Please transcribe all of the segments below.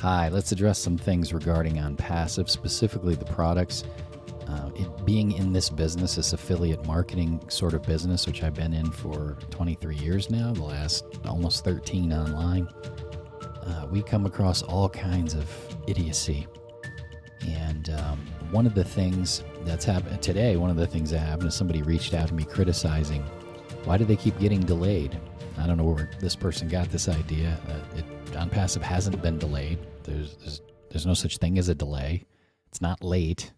Hi, let's address some things regarding OnPassive, specifically the products. It being in this business, this affiliate marketing sort of business, which I've been in for 23 years now, the last almost 13 online, we come across all kinds of idiocy. And one of the things that's happened today, one of the things that happened is somebody reached out to me criticizing, why do they keep getting delayed? I don't know where this person got this idea. OnPassive hasn't been delayed. There's no such thing as a delay. It's not late.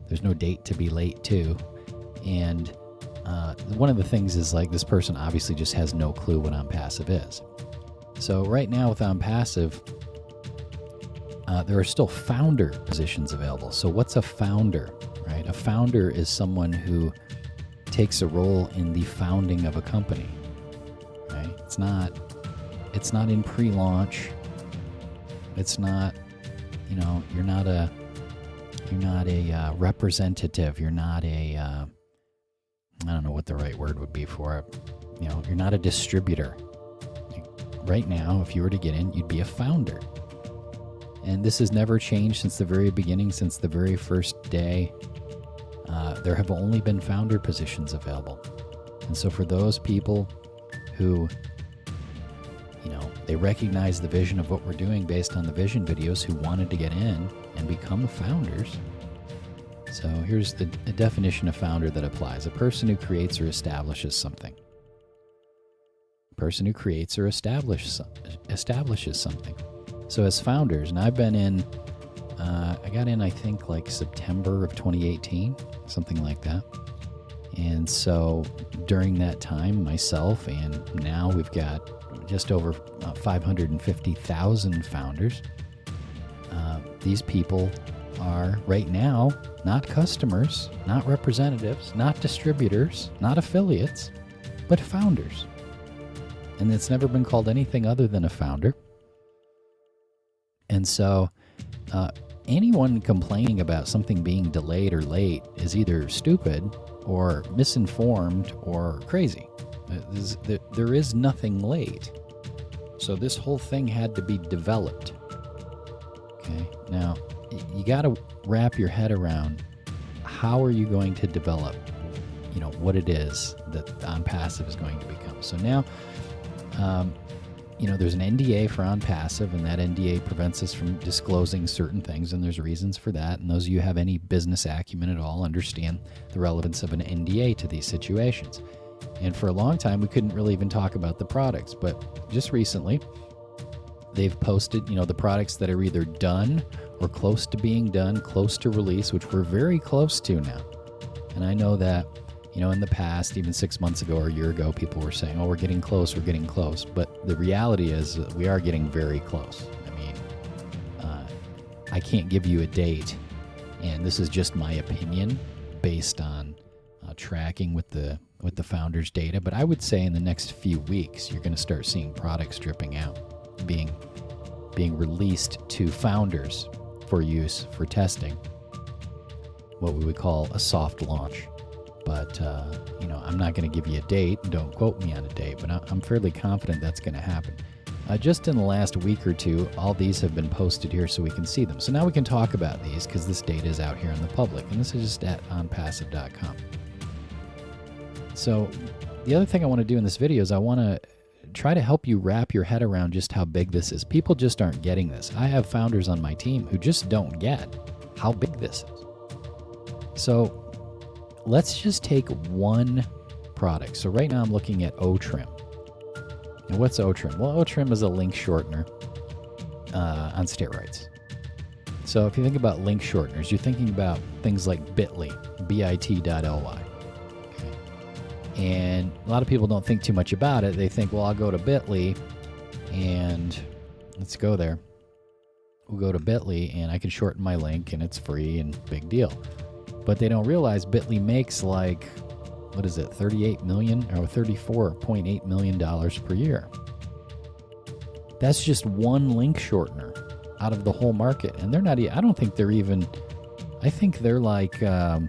There's no date to be late to. And one of the things is, like, this person obviously just has no clue what OnPassive is. So right now with OnPassive, there are still founder positions available. So what's a founder, right? A founder is someone who takes a role in the founding of a company, right? It's not in pre-launch. It's not, you're not a representative. You're not a, I don't know what the right word would be for it. You're not a distributor. Right now, if you were to get in, you'd be a founder. And this has never changed since the very beginning, since the very first day. There have only been founder positions available. And so for those people who, they recognize the vision of what we're doing based on the vision videos, who wanted to get in and become founders. So here's the definition of founder that applies. A person who creates or establishes something. A person who creates or establishes something. So as founders, and I've been in, I got in, I think, like September of 2018, something like that. And so during that time, myself, and now we've got just over 550,000 founders. These people are right now not customers, not representatives, not distributors, not affiliates, but founders. And it's never been called anything other than a founder. And so anyone complaining about something being delayed or late is either stupid or misinformed or crazy. There is nothing late. So this whole thing had to be developed. Okay, now you got to wrap your head around, how are you going to develop, what it is that OnPassive is going to become. So now, there's an NDA for OnPassive, and that NDA prevents us from disclosing certain things, and there's reasons for that. And those of you who have any business acumen at all understand the relevance of an NDA to these situations. And for a long time, we couldn't really even talk about the products. But just recently, they've posted, the products that are either done or close to being done, close to release, which we're very close to now. And I know that, in the past, even 6 months ago or a year ago, people were saying, oh, we're getting close. But the reality is we are getting very close. I mean, I can't give you a date, and this is just my opinion based on tracking with the founders' data. But I would say in the next few weeks, you're going to start seeing products dripping out, being released to founders for use, for testing, what we would call a soft launch. But, I'm not going to give you a date. Don't quote me on a date, but I'm fairly confident that's going to happen. Just in the last week or two, all these have been posted here so we can see them. So now we can talk about these because this data is out here in the public, and this is just at onpassive.com. So the other thing I want to do in this video is I want to try to help you wrap your head around just how big this is. People just aren't getting this. I have founders on my team who just don't get how big this is. So let's just take one product. So right now I'm looking at OTrim. And what's OTrim? Well, OTrim is a link shortener on steroids. So if you think about link shorteners, you're thinking about things like bit.ly, bit.ly. Okay. And a lot of people don't think too much about it. They think, well, I'll go to bit.ly and let's go there. We'll go to bit.ly and I can shorten my link and it's free and big deal. But they don't realize bit.ly makes like, what is it, 38 million or $34.8 million per year. That's just one link shortener out of the whole market. And they're not, I don't think they're even, I think they're like less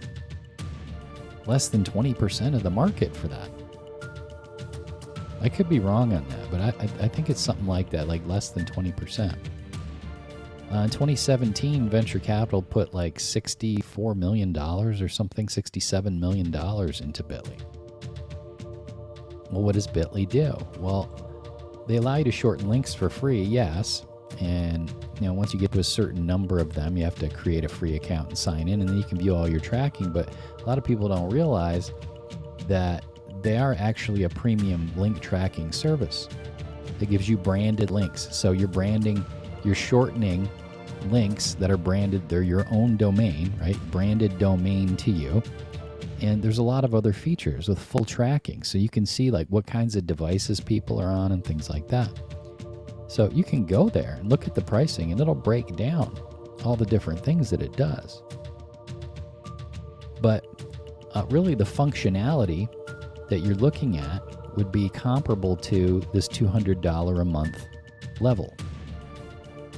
than 20% of the market for that. I could be wrong on that, but I think it's something like that, like less than 20%. In 2017, venture capital put like $64 million or something, $67 million into Bitly. Well, what does Bitly do? Well, they allow you to shorten links for free, yes. And once you get to a certain number of them, you have to create a free account and sign in, and then you can view all your tracking. But a lot of people don't realize that they are actually a premium link tracking service that gives you branded links. So you're shortening links that are branded. They're your own domain, right? Branded domain to you. And there's a lot of other features with full tracking. So you can see like what kinds of devices people are on and things like that. So you can go there and look at the pricing, and it'll break down all the different things that it does. But really the functionality that you're looking at would be comparable to this $200 a month level.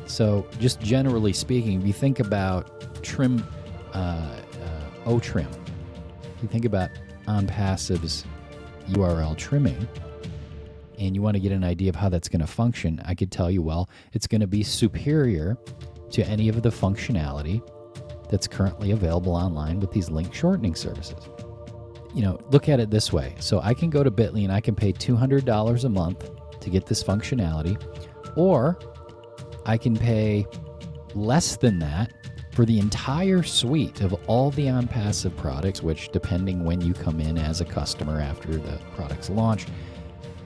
So just generally speaking, if you think about trim, OTrim, you think about OnPassive's URL trimming, and you want to get an idea of how that's going to function, I could tell you, well, it's going to be superior to any of the functionality that's currently available online with these link shortening services. Look at it this way. So I can go to Bitly and I can pay $200 a month to get this functionality, or I can pay less than that for the entire suite of all the OnPassive products, which, depending when you come in as a customer after the product's launch,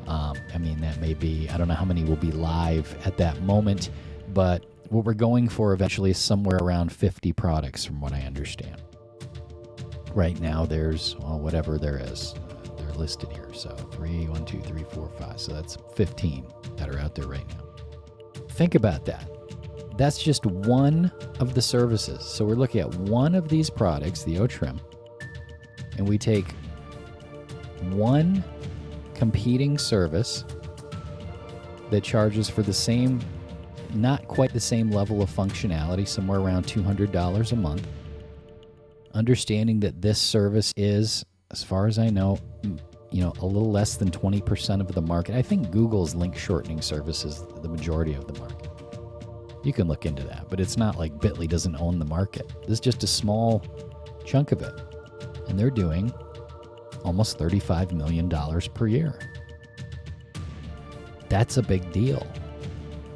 that may be, I don't know how many will be live at that moment, but what we're going for eventually is somewhere around 50 products from what I understand. Right now there's, whatever there is, they're listed here. So 1, 2, 3, 4, 5. So that's 15 that are out there right now. Think about that. That's just one of the services. So we're looking at one of these products, the OTrim, and we take one competing service that charges for the same, not quite the same level of functionality, somewhere around $200 a month. Understanding that this service is, as far as I know, a little less than 20% of the market. I think Google's link shortening service is the majority of the market. You can look into that, but it's not like Bitly doesn't own the market. This is just a small chunk of it. And they're doing almost $35 million per year. That's a big deal.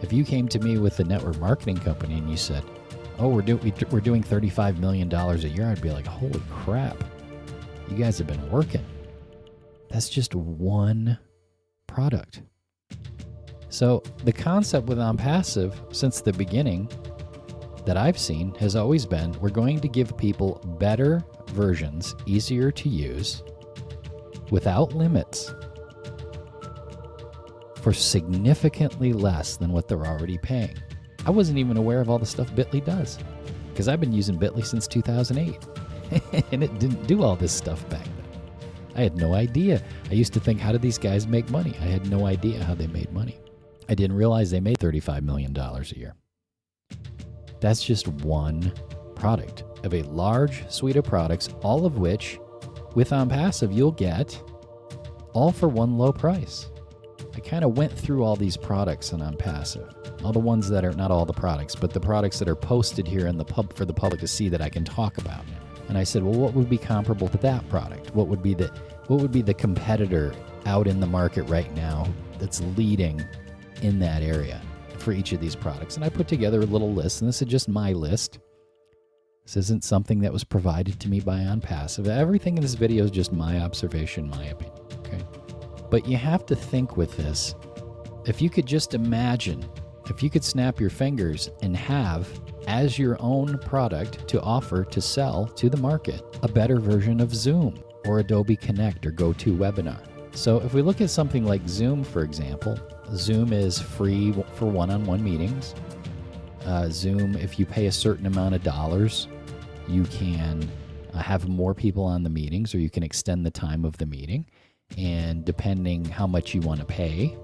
If you came to me with a network marketing company and you said, oh, we're doing $35 million a year, I'd be like, holy crap, you guys have been working. That's just one product. So the concept with OnPassive since the beginning that I've seen has always been, we're going to give people better versions, easier to use, without limits, for significantly less than what they're already paying. I wasn't even aware of all the stuff Bitly does, because I've been using Bitly since 2008, and it didn't do all this stuff back then. I had no idea. I used to think, how did these guys make money? I had no idea how they made money. I didn't realize they made $35 million a year. That's just one product of a large suite of products, all of which, with OnPassive, you'll get all for one low price. I kind of went through all these products on OnPassive. All the ones that are, not all the products, but the products that are posted here in the pub for the public to see that I can talk about. And I said, well, what would be comparable to that product? What would be the competitor out in the market right now that's leading in that area for each of these products? And I put together a little list, and this is just my list. This isn't something that was provided to me by OnPassive. Everything in this video is just my observation, my opinion, okay? But you have to think with this. If you could just imagine, if you could snap your fingers and have as your own product to offer to sell to the market a better version of Zoom or Adobe Connect or GoToWebinar. So if we look at something like Zoom, for example, Zoom is free for one-on-one meetings. Zoom, if you pay a certain amount of dollars, you can have more people on the meetings, or you can extend the time of the meeting. And depending how much you want to pay,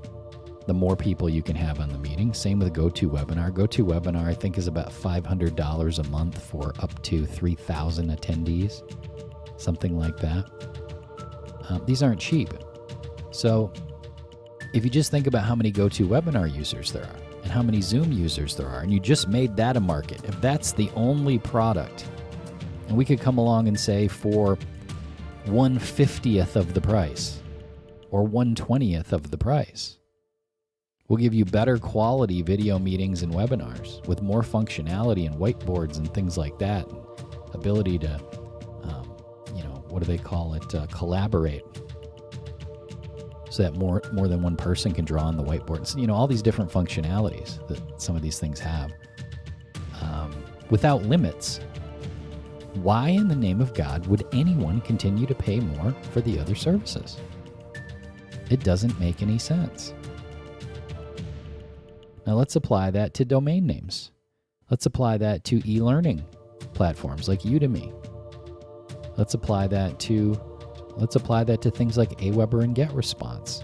the more people you can have on the meeting. Same with GoToWebinar. GoToWebinar, I think, is about $500 a month for up to 3,000 attendees, something like that. These aren't cheap. So if you just think about how many GoToWebinar users there are, and how many Zoom users there are, and you just made that a market, if that's the only product, and we could come along and say for 1/50th of the price or 1/20th of the price, we'll give you better quality video meetings and webinars with more functionality and whiteboards and things like that, and ability to, what do they call it, collaborate, so that more than one person can draw on the whiteboard. So, all these different functionalities that some of these things have, without limits. Why in the name of God would anyone continue to pay more for the other services? It doesn't make any sense. Now let's apply that to domain names. Let's apply that to e-learning platforms like Udemy. Let's apply that to things like Aweber and GetResponse.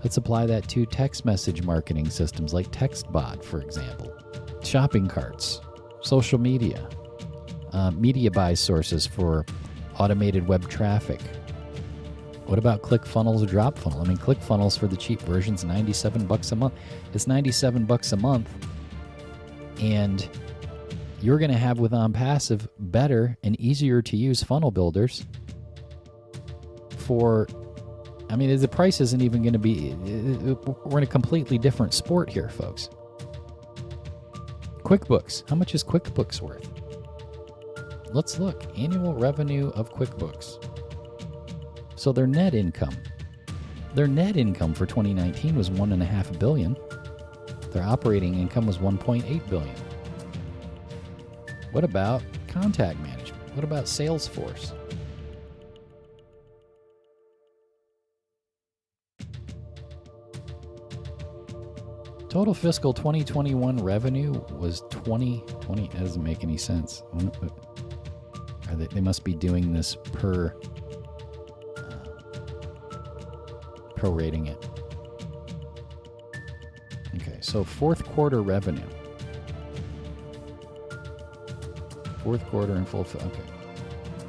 Let's apply that to text message marketing systems like TextBot, for example. Shopping carts, social media, media buy sources for automated web traffic. What about ClickFunnels or DropFunnel? I mean, ClickFunnels for the cheap version's $97 a month. It's $97 a month, and you're going to have with OnPassive better and easier to use funnel builders the price isn't even going to be, we're in a completely different sport here, folks. QuickBooks. How much is QuickBooks worth? Let's look. Annual revenue of QuickBooks. So their net income for 2019 was $1.5 billion. Their operating income was $1.8 billion. What about contact management? What about Salesforce? Total fiscal 2021 revenue was 20. That doesn't make any sense. They must be doing this prorating it. Okay, so fourth quarter revenue. Fourth quarter and full. Okay,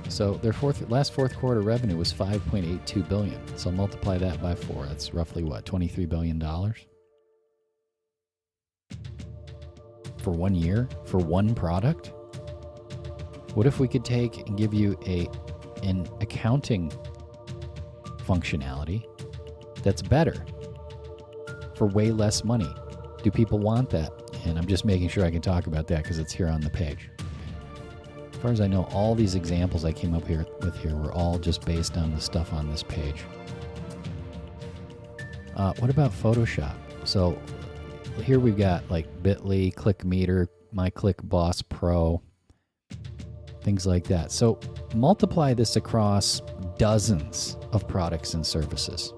so their last fourth quarter revenue was $5.82 billion. So multiply that by 4. That's roughly what, $23 billion for 1 year for one product. What if we could take and give you an accounting functionality that's better for way less money? Do people want that? And I'm just making sure I can talk about that because it's here on the page. As far as I know, all these examples I came up with here were all just based on the stuff on this page. What about Photoshop? So here we've got like Bitly, ClickMeter, MyClickBoss Pro, things like that. So multiply this across dozens of products and services.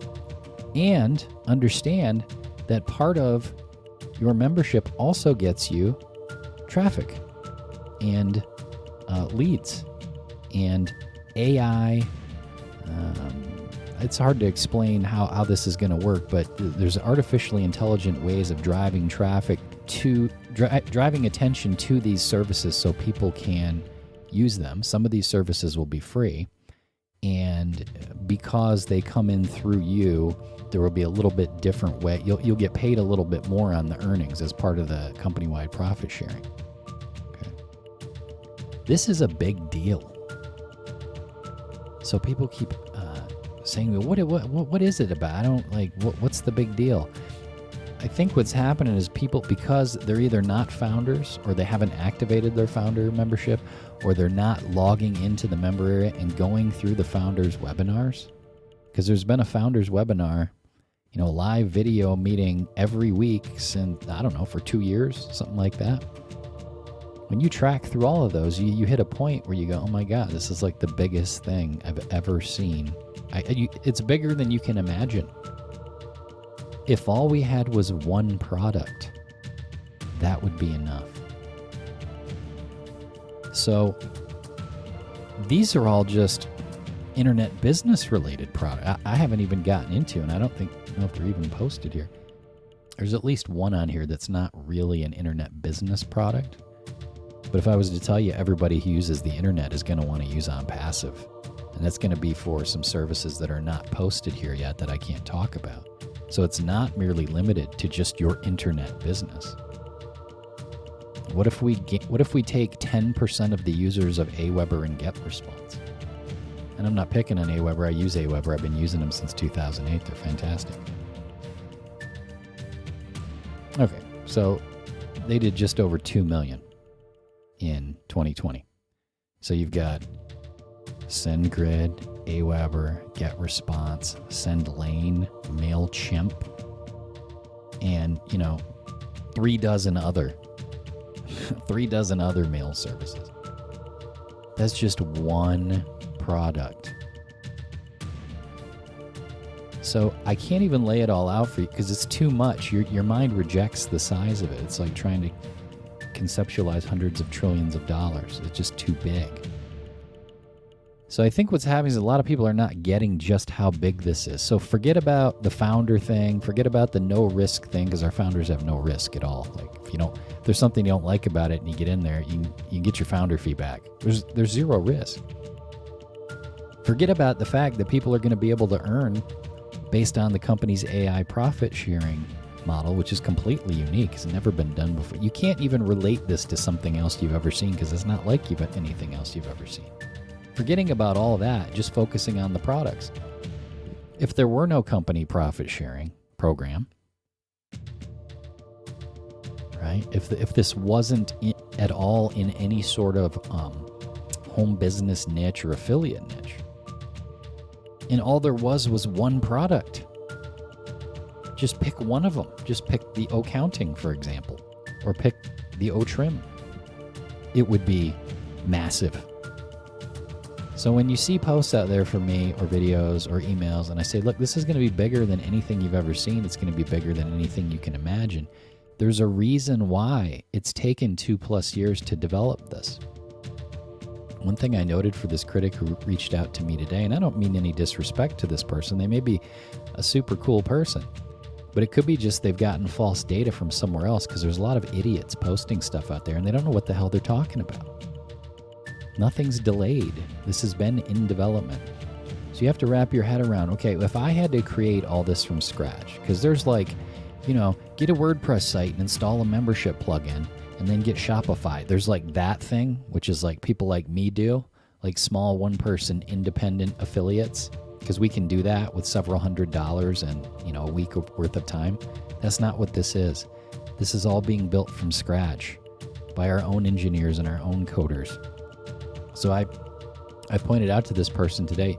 And understand that part of your membership also gets you traffic and leads and AI. It's hard to explain how this is going to work, but there's artificially intelligent ways of driving traffic to driving attention to these services so people can use them. Some of these services will be free, and because they come in through you, there will be a little bit different way. You'll get paid a little bit more on the earnings as part of the company-wide profit sharing. Okay. This is a big deal. So people keep saying, what is it about? I don't like, what's the big deal? I think what's happening is people, because they're either not founders or they haven't activated their founder membership, or they're not logging into the member area and going through the founders webinars. Because there's been a founders webinar, live video meeting every week since, I don't know, for 2 years, something like that. When you track through all of those, you hit a point where you go, oh my God, this is like the biggest thing I've ever seen. It's bigger than you can imagine. If all we had was one product, that would be enough. So these are all just internet business related products. I haven't even gotten into, and I don't know if they're even posted here. There's at least one on here that's not really an internet business product. But if I was to tell you everybody who uses the internet is going to want to use OnPassive, and that's going to be for some services that are not posted here yet that I can't talk about. So it's not merely limited to just your internet business. What if we take 10% of the users of Aweber and GetResponse? And I'm not picking on Aweber. I use Aweber. I've been using them since 2008. They're fantastic. Okay, so they did just over 2 million in 2020. So you've got SendGrid, Aweber, GetResponse, SendLane, MailChimp, and 3 dozen other mail services. That's just one product. So I can't even lay it all out for you because it's too much. Your mind rejects the size of it. It's like trying to conceptualize hundreds of trillions of dollars. It's just too big. So I think what's happening is a lot of people are not getting just how big this is. So forget about the founder thing. Forget about the no risk thing, because our founders have no risk at all. Like if there's something you don't like about it and you get in there, you can get your founder feedback. There's zero risk. Forget about the fact that people are going to be able to earn based on the company's AI profit sharing model, which is completely unique. It's never been done before. You can't even relate this to something else you've ever seen because it's not like anything else you've ever seen. Forgetting about all that, just focusing on the products. If there were no company profit sharing program, right? If this wasn't at all in any sort of home business niche or affiliate niche, and all there was one product, just pick one of them. Just pick the O-Counting, for example, or pick the O-Trim. It would be massive. So when you see posts out there from me or videos or emails and I say, look, this is going to be bigger than anything you've ever seen. It's going to be bigger than anything you can imagine. There's a reason why it's taken 2+ years to develop this. One thing I noted for this critic who reached out to me today, and I don't mean any disrespect to this person. They may be a super cool person, but it could be just they've gotten false data from somewhere else because there's a lot of idiots posting stuff out there and they don't know what the hell they're talking about. Nothing's delayed. This has been in development. So you have to wrap your head around, okay, if I had to create all this from scratch, because there's get a WordPress site and install a membership plugin and then get Shopify. There's that thing, which is people like me do, like small one-person independent affiliates, because we can do that with several $100s and, a week worth of time. That's not what this is. This is all being built from scratch by our own engineers and our own coders. So I pointed out to this person today,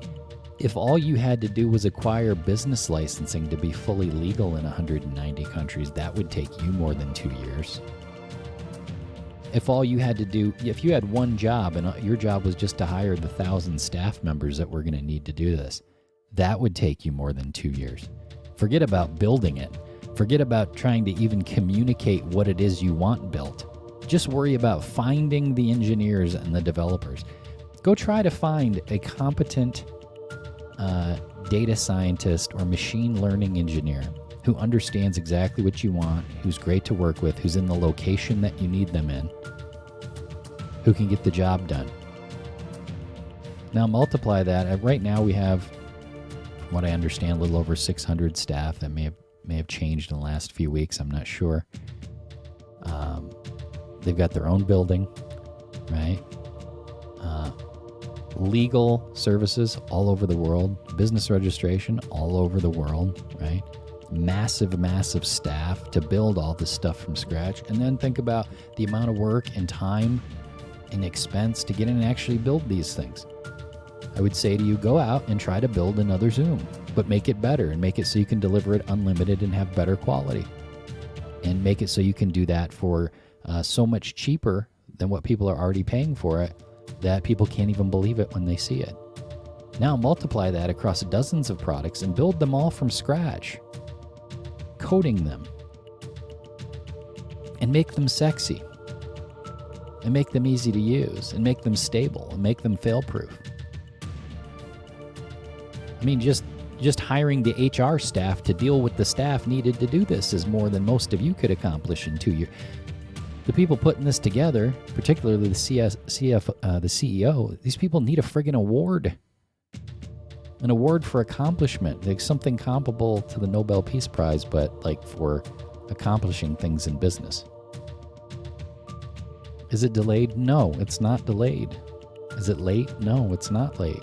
if all you had to do was acquire business licensing to be fully legal in 190 countries, that would take you more than 2 years. If all you had to do, if you had one job and your job was just to hire the 1,000 staff members that we're going to need to do this, that would take you more than 2 years. Forget about building it. Forget about trying to even communicate what it is you want built. Just worry about finding the engineers and the developers. Go try to find a competent data scientist or machine learning engineer who understands exactly what you want, who's great to work with, who's in the location that you need them in, who can get the job done. Now multiply that. Right now we have, from what I understand, a little over 600 staff. That may have changed in the last few weeks. I'm not sure. They've got their own building, right? Legal services all over the world, business registration all over the world, right? Massive staff to build all this stuff from scratch. And then think about the amount of work and time and expense to get in and actually build these things. I would say to you, go out and try to build another Zoom, but make it better and make it so you can deliver it unlimited and have better quality. And make it so you can do that for so much cheaper than what people are already paying for it that people can't even believe it when they see it. Now multiply that across dozens of products and build them all from scratch, coding them, and make them sexy, and make them easy to use, and make them stable, and make them fail-proof. I mean, just hiring the HR staff to deal with the staff needed to do this is more than most of you could accomplish in 2 years. The people putting this together, particularly the CEO, these people need a friggin' award. An award for accomplishment, like something comparable to the Nobel Peace Prize, but like for accomplishing things in business. Is it delayed? No, it's not delayed. Is it late? No, it's not late.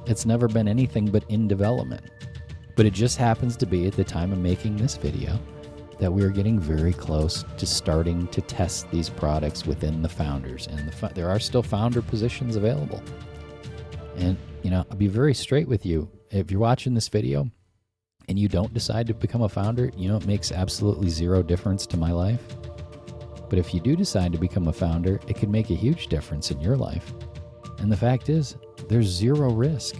It's never been anything but in development. But it just happens to be at the time of making this video that we are getting very close to starting to test these products within the founders. And there are still founder positions available. And, I'll be very straight with you. If you're watching this video and you don't decide to become a founder, it makes absolutely zero difference to my life. But if you do decide to become a founder, it could make a huge difference in your life. And the fact is, there's zero risk.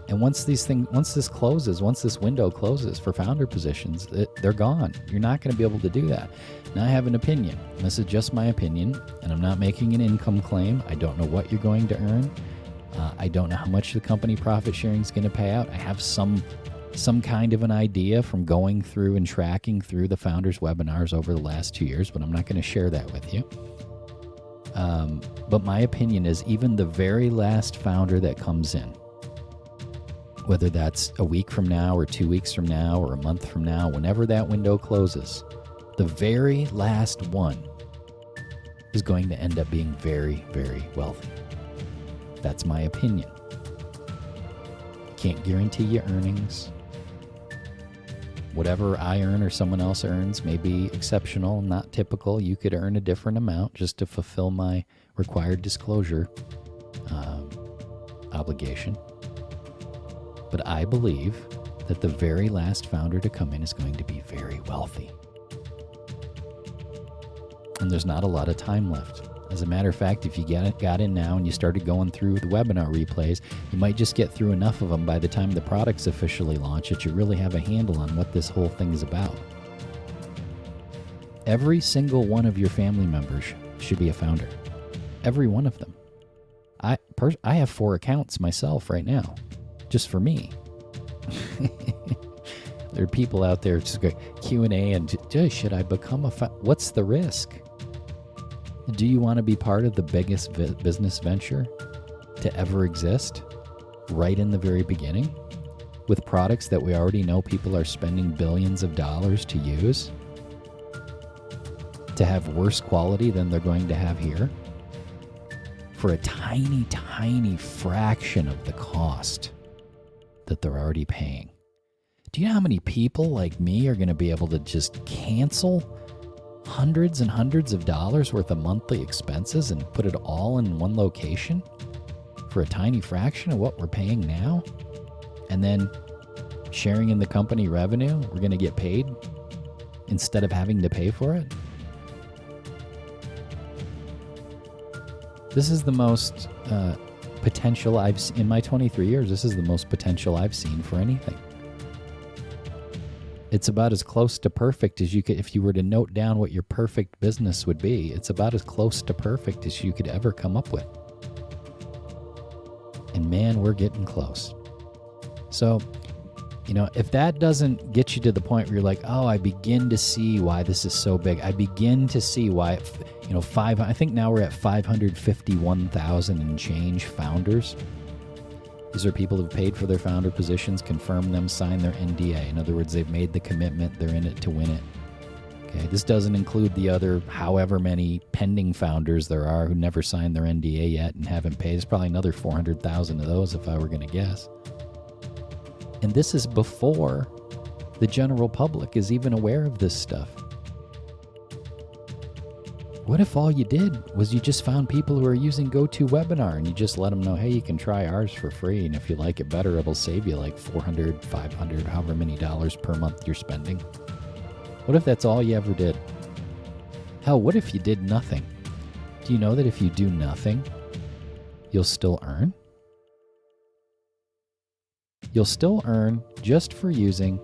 And once this window closes for founder positions, they're gone. You're not going to be able to do that. Now I have an opinion. This is just my opinion, and I'm not making an income claim. I don't know what you're going to earn. I don't know how much the company profit sharing is going to pay out. I have some kind of an idea from going through and tracking through the founders webinars over the last 2 years, but I'm not going to share that with you. But my opinion is even the very last founder that comes in, whether that's a week from now or 2 weeks from now or a month from now, whenever that window closes, the very last one is going to end up being very, very wealthy. That's my opinion. Can't guarantee you earnings. Whatever I earn or someone else earns may be exceptional, not typical. You could earn a different amount just to fulfill my required disclosure obligation. But I believe that the very last founder to come in is going to be very wealthy. And there's not a lot of time left. As a matter of fact, if you got in now and you started going through the webinar replays, you might just get through enough of them by the time the products officially launch that you really have a handle on what this whole thing is about. Every single one of your family members should be a founder. Every one of them. I have 4 accounts myself right now, just for me. There are people out there just going Q&A and should I become what's the risk? Do you want to be part of the biggest business venture to ever exist right in the very beginning with products that we already know people are spending billions of dollars to use, to have worse quality than they're going to have here for a tiny, tiny fraction of the cost that they're already paying? Do you know how many people like me are going to be able to just cancel hundreds and hundreds of dollars worth of monthly expenses and put it all in one location for a tiny fraction of what we're paying now? And then sharing in the company revenue, we're going to get paid instead of having to pay for it? This is the most potential in my 23 years, this is the most potential I've seen for anything. It's about as close to perfect as you could, if you were to note down what your perfect business would be, it's about as close to perfect as you could ever come up with. And man, we're getting close. So, if that doesn't get you to the point where you're like, oh, I begin to see why this is so big. I begin to see why, I think now we're at 551,000 and change founders. These are people who've paid for their founder positions, confirmed them, signed their NDA. In other words, they've made the commitment, they're in it to win it. Okay, this doesn't include the other however many pending founders there are who never signed their NDA yet and haven't paid. There's probably another 400,000 of those if I were going to guess. And this is before the general public is even aware of this stuff. What if all you did was you just found people who are using GoToWebinar and you just let them know, hey, you can try ours for free, and if you like it better, it'll save you like $400, $500, however many dollars per month you're spending? What if that's all you ever did? Hell, what if you did nothing? Do you know that if you do nothing, you'll still earn? You'll still earn just for using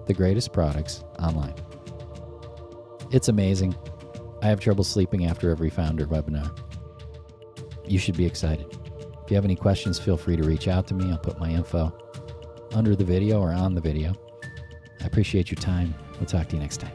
the greatest products online. It's amazing. I have trouble sleeping after every founder webinar. You should be excited. If you have any questions, feel free to reach out to me. I'll put my info under the video or on the video. I appreciate your time. We'll talk to you next time.